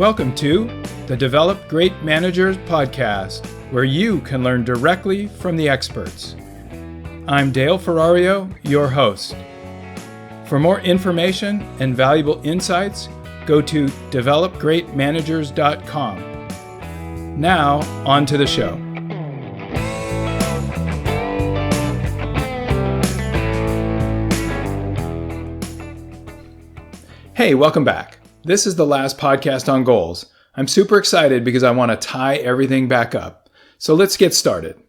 Welcome to the Develop Great Managers podcast, where you can learn directly from the experts. I'm Dale Ferrario, your host. For more information and valuable insights, go to developgreatmanagers.com. Now, on to the show. Hey, welcome back. This is the last podcast on goals. I'm super excited because I want to tie everything back up. So let's get started.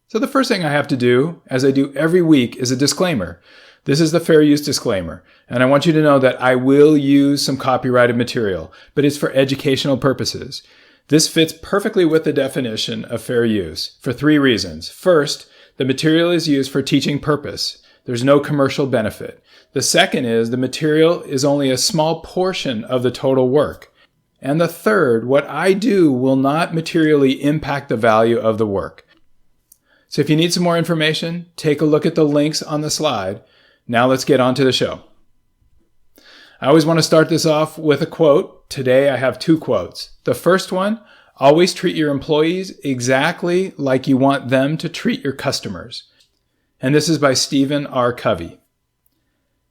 So the first thing I have to do, as I do every week, is a disclaimer. This is the fair use disclaimer, and I want you to know that I will use some copyrighted material, but it's for educational purposes. This fits perfectly with the definition of fair use for three reasons. First, the material is used for teaching purpose. There's no commercial benefit. The second is the material is only a small portion of the total work. And the third, what I do will not materially impact the value of the work. So if you need some more information, take a look at the links on the slide. Now let's get on to the show. I always want to start this off with a quote. Today I have two quotes. The first one, always treat your employees exactly like you want them to treat your customers. And this is by Stephen R. Covey.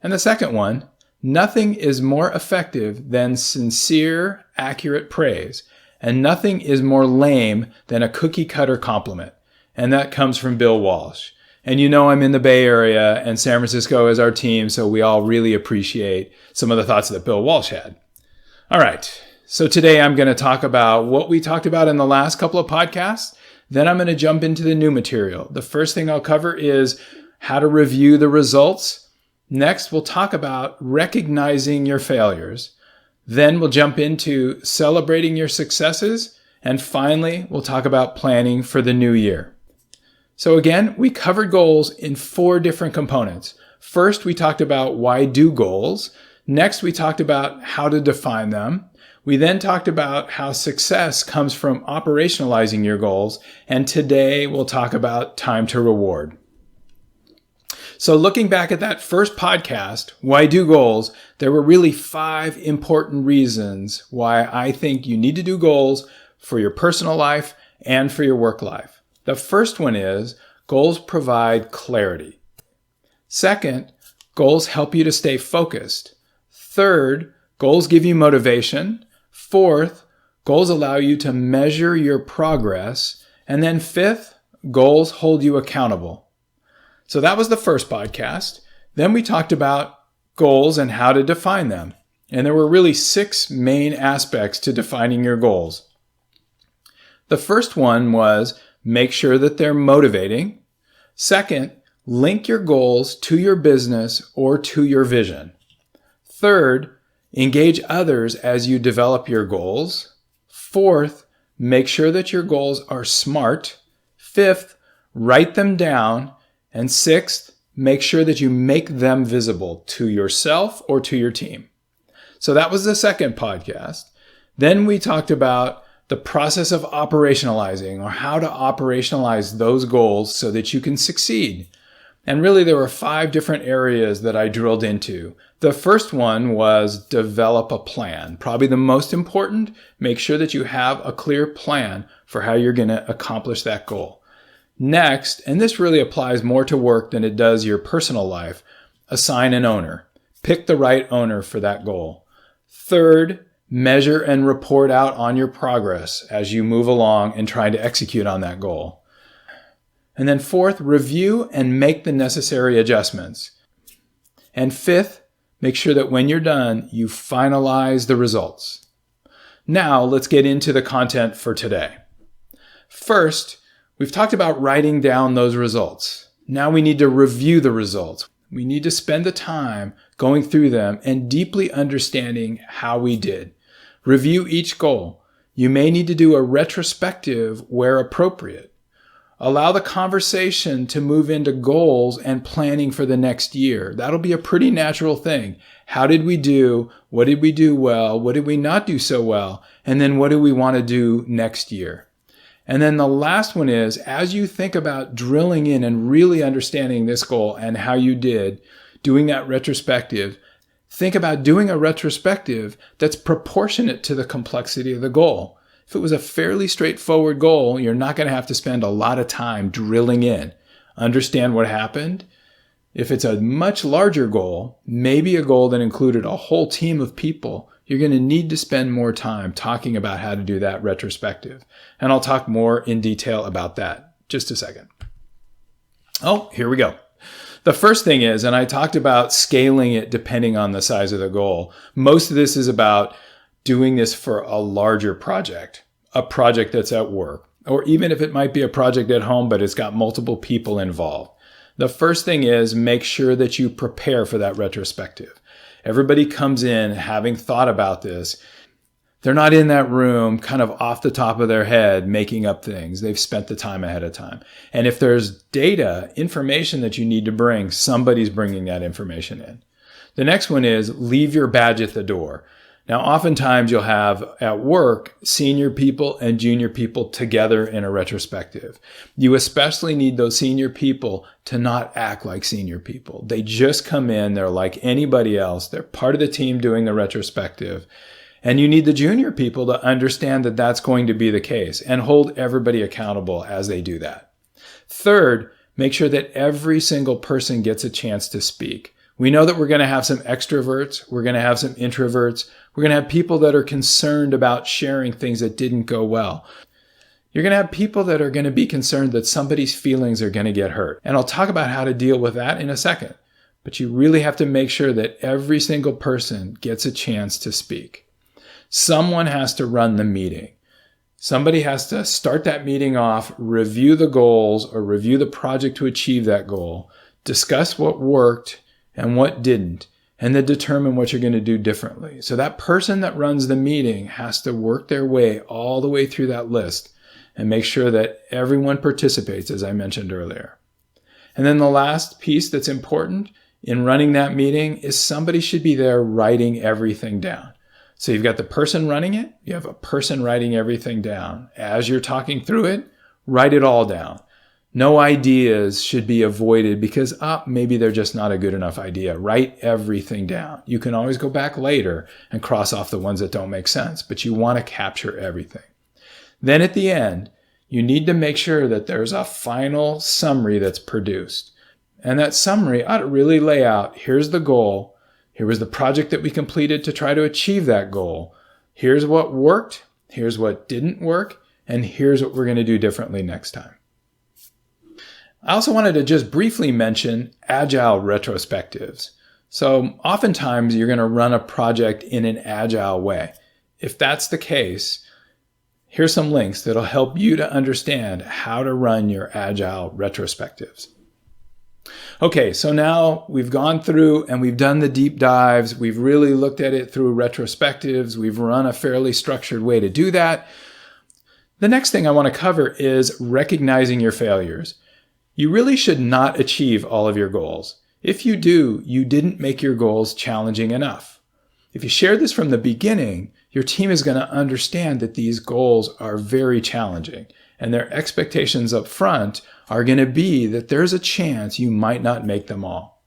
And the second one, nothing is more effective than sincere, accurate praise, and nothing is more lame than a cookie-cutter compliment. And that comes from Bill Walsh. And you know I'm in the Bay Area, and San Francisco is our team, so we all really appreciate some of the thoughts that Bill Walsh had. All right, so today I'm going to talk about what we talked about in the last couple of podcasts. Then I'm going to jump into the new material. The first thing I'll cover is how to review the results. Next, we'll talk about recognizing your failures. Then we'll jump into celebrating your successes. And finally, we'll talk about planning for the new year. So again, we covered goals in four different components. First, we talked about why do goals. Next, we talked about how to define them. We then talked about how success comes from operationalizing your goals. And today, we'll talk about time to reward. So looking back at that first podcast, Why Do Goals, there were really 5 important reasons why I think you need to do goals for your personal life and for your work life. The first one is goals provide clarity. Second, goals help you to stay focused. Third, goals give you motivation. Fourth, goals allow you to measure your progress. And then fifth, goals hold you accountable. So that was the first podcast. Then we talked about goals and how to define them. And there were really 6 main aspects to defining your goals. The first one was make sure that they're motivating. Second, link your goals to your business or to your vision. Third, engage others as you develop your goals. Fourth, make sure that your goals are SMART. Fifth, write them down. And sixth, make sure that you make them visible to yourself or to your team. So that was the second podcast. Then we talked about the process of operationalizing, or how to operationalize those goals so that you can succeed. And really there were 5 different areas that I drilled into. The first one was develop a plan. Probably the most important, make sure that you have a clear plan for how you're going to accomplish that goal. Next, and this really applies more to work than it does your personal life, assign an owner. Pick the right owner for that goal. Third, measure and report out on your progress as you move along and try to execute on that goal. And then fourth, review and make the necessary adjustments. And fifth, make sure that when you're done, you finalize the results. Now, let's get into the content for today. First, we've talked about writing down those results. Now we need to review the results. We need to spend the time going through them and deeply understanding how we did. Review each goal. You may need to do a retrospective where appropriate. Allow the conversation to move into goals and planning for the next year. That'll be a pretty natural thing. How did we do? What did we do well? What did we not do so well? And then what do we want to do next year? And then the last one is, as you think about drilling in and really understanding this goal and how you did, doing that retrospective, Think about doing a retrospective that's proportionate to the complexity of the goal. If it was a fairly straightforward goal, you're not going to have to spend a lot of time drilling in. Understand what happened. If it's a much larger goal, maybe a goal that included a whole team of people, you're going to need to spend more time talking about how to do that retrospective. And I'll talk more in detail about that just a second. Oh, here we go. The first thing is, and I talked about scaling it depending on the size of the goal. Most of this is about doing this for a larger project, a project that's at work, or even if it might be a project at home, but it's got multiple people involved. The first thing is make sure that you prepare for that retrospective. Everybody comes in having thought about this. They're not in that room kind of off the top of their head making up things. They've spent the time ahead of time. And if there's data, information that you need to bring, somebody's bringing that information in. The next one is leave your badge at the door. Now, oftentimes you'll have at work senior people and junior people together in a retrospective. You especially need those senior people to not act like senior people. They just come in, they're like anybody else. They're part of the team doing the retrospective. And you need the junior people to understand that that's going to be the case and hold everybody accountable as they do that. Third, make sure that every single person gets a chance to speak. We know that we're going to have some extroverts, we're going to have some introverts, we're going to have people that are concerned about sharing things that didn't go well. You're going to have people that are going to be concerned that somebody's feelings are going to get hurt. And I'll talk about how to deal with that in a second. But you really have to make sure that every single person gets a chance to speak. Someone has to run the meeting. Somebody has to start that meeting off, review the goals or review the project to achieve that goal, discuss what worked and what didn't, and then determine what you're going to do differently. So that person that runs the meeting has to work their way all the way through that list and make sure that everyone participates, as I mentioned earlier. And then the last piece that's important in running that meeting is somebody should be there writing everything down. So you've got the person running it, you have a person writing everything down. As you're talking through it, write it all down. No ideas should be avoided because maybe they're just not a good enough idea. Write everything down. You can always go back later and cross off the ones that don't make sense, but you want to capture everything. Then at the end, you need to make sure that there's a final summary that's produced. And that summary ought to really lay out, here's the goal, here was the project that we completed to try to achieve that goal, here's what worked, here's what didn't work, and here's what we're going to do differently next time. I also wanted to just briefly mention agile retrospectives. So oftentimes you're going to run a project in an agile way. If that's the case, here's some links that'll help you to understand how to run your agile retrospectives. Okay, so now we've gone through and we've done the deep dives. We've really looked at it through retrospectives. We've run a fairly structured way to do that. The next thing I want to cover is recognizing your failures. You really should not achieve all of your goals. If you do, you didn't make your goals challenging enough. If you share this from the beginning, your team is going to understand that these goals are very challenging, and their expectations up front are going to be that there's a chance you might not make them all.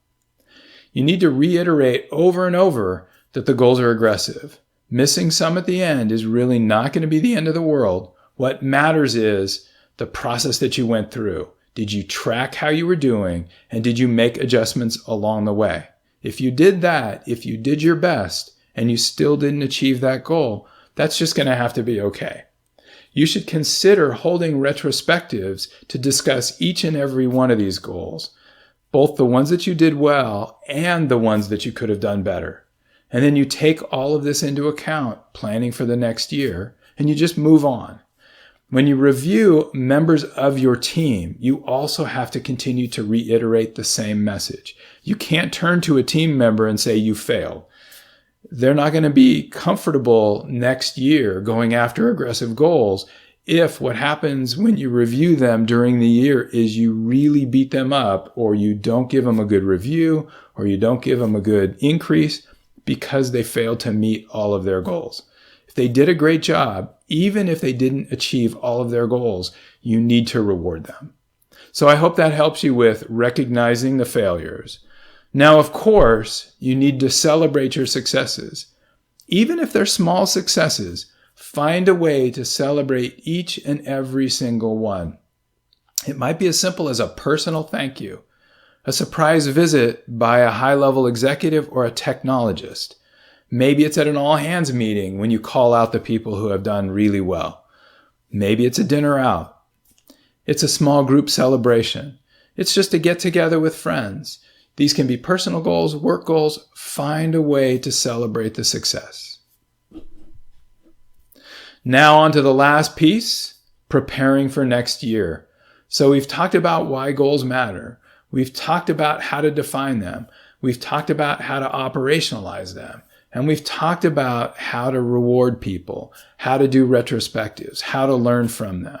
You need to reiterate over and over that the goals are aggressive. Missing some at the end is really not going to be the end of the world. What matters is the process that you went through. Did you track how you were doing, and did you make adjustments along the way? If you did that, if you did your best, and you still didn't achieve that goal, that's just going to have to be okay. You should consider holding retrospectives to discuss each and every one of these goals, both the ones that you did well and the ones that you could have done better. And then you take all of this into account, planning for the next year, and you just move on. When you review members of your team, you also have to continue to reiterate the same message. You can't turn to a team member and say you failed. They're not going to be comfortable next year going after aggressive goals if what happens when you review them during the year is you really beat them up, or you don't give them a good review, or you don't give them a good increase because they failed to meet all of their goals. If they did a great job, even if they didn't achieve all of their goals, you need to reward them. So I hope that helps you with recognizing the failures. Now, of course, you need to celebrate your successes. Even if they're small successes, find a way to celebrate each and every single one. It might be as simple as a personal thank you, a surprise visit by a high-level executive or a technologist. Maybe it's at an all-hands meeting when you call out the people who have done really well. Maybe it's a dinner out. It's a small group celebration. It's just a get-together with friends. These can be personal goals, work goals. Find a way to celebrate the success. Now on to the last piece, preparing for next year. So we've talked about why goals matter. We've talked about how to define them. We've talked about how to operationalize them. And we've talked about how to reward people, how to do retrospectives, how to learn from them.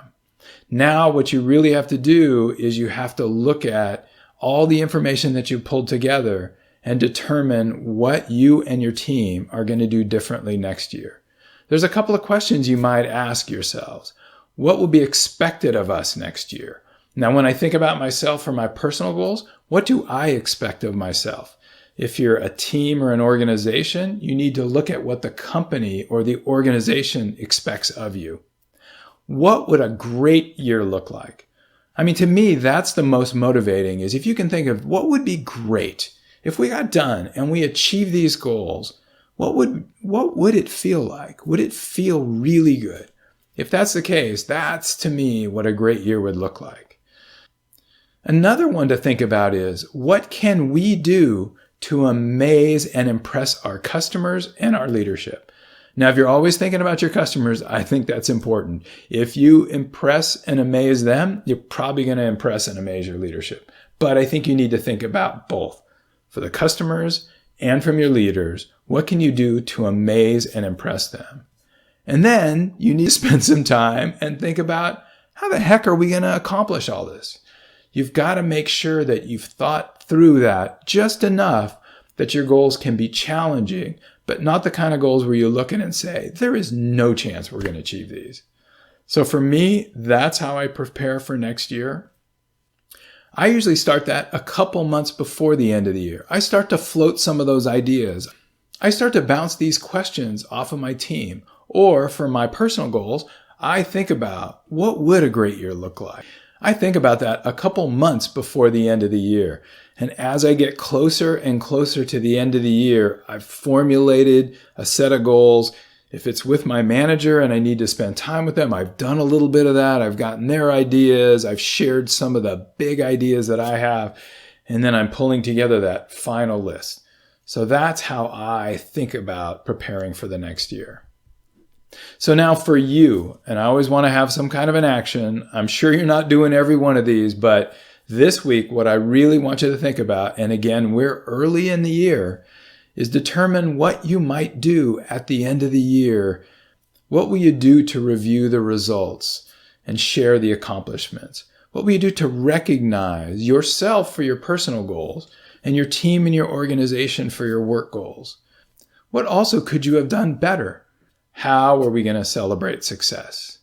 Now what you really have to do is you have to look at all the information that you pulled together and determine what you and your team are going to do differently next year. There's a couple of questions you might ask yourselves. What will be expected of us next year? Now, when I think about myself for my personal goals, what do I expect of myself? If you're a team or an organization, you need to look at what the company or the organization expects of you. What would a great year look like? I mean, to me, that's the most motivating, is if you can think of what would be great if we got done and we achieved these goals, what would it feel like? Would it feel really good? If that's the case, that's to me what a great year would look like. Another one to think about is, what can we do to amaze and impress our customers and our leadership? Now, if you're always thinking about your customers, I think that's important. If you impress and amaze them, you're probably going to impress and amaze your leadership. But I think you need to think about both. For the customers and from your leaders, what can you do to amaze and impress them? And then you need to spend some time and think about, how the heck are we going to accomplish all this? You've got to make sure that you've thought through that just enough that your goals can be challenging, but not the kind of goals where you look at it and say, there is no chance we're going to achieve these. So for me, that's how I prepare for next year. I usually start that a couple months before the end of the year. I start to float some of those ideas. I start to bounce these questions off of my team. Or for my personal goals, I think about, what would a great year look like? I think about that a couple months before the end of the year. And as I get closer and closer to the end of the year, I've formulated a set of goals. If it's with my manager and I need to spend time with them, I've done a little bit of that. I've gotten their ideas. I've shared some of the big ideas that I have. And then I'm pulling together that final list. So that's how I think about preparing for the next year. So now for you, and I always want to have some kind of an action. I'm sure you're not doing every one of these, but this week, what I really want you to think about, and again, we're early in the year, is determine what you might do at the end of the year. What will you do to review the results and share the accomplishments? What will you do to recognize yourself for your personal goals and your team and your organization for your work goals? What also could you have done better? How are we going to celebrate success?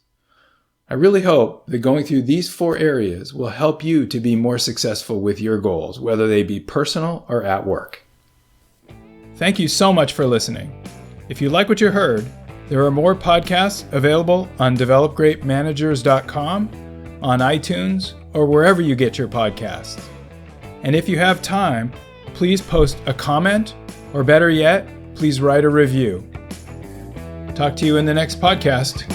I really hope that going through these 4 areas will help you to be more successful with your goals, whether they be personal or at work. Thank you so much for listening. If you like what you heard, there are more podcasts available on developgreatmanagers.com, on iTunes, or wherever you get your podcasts. And if you have time, please post a comment, or better yet, please write a review. Talk to you in the next podcast.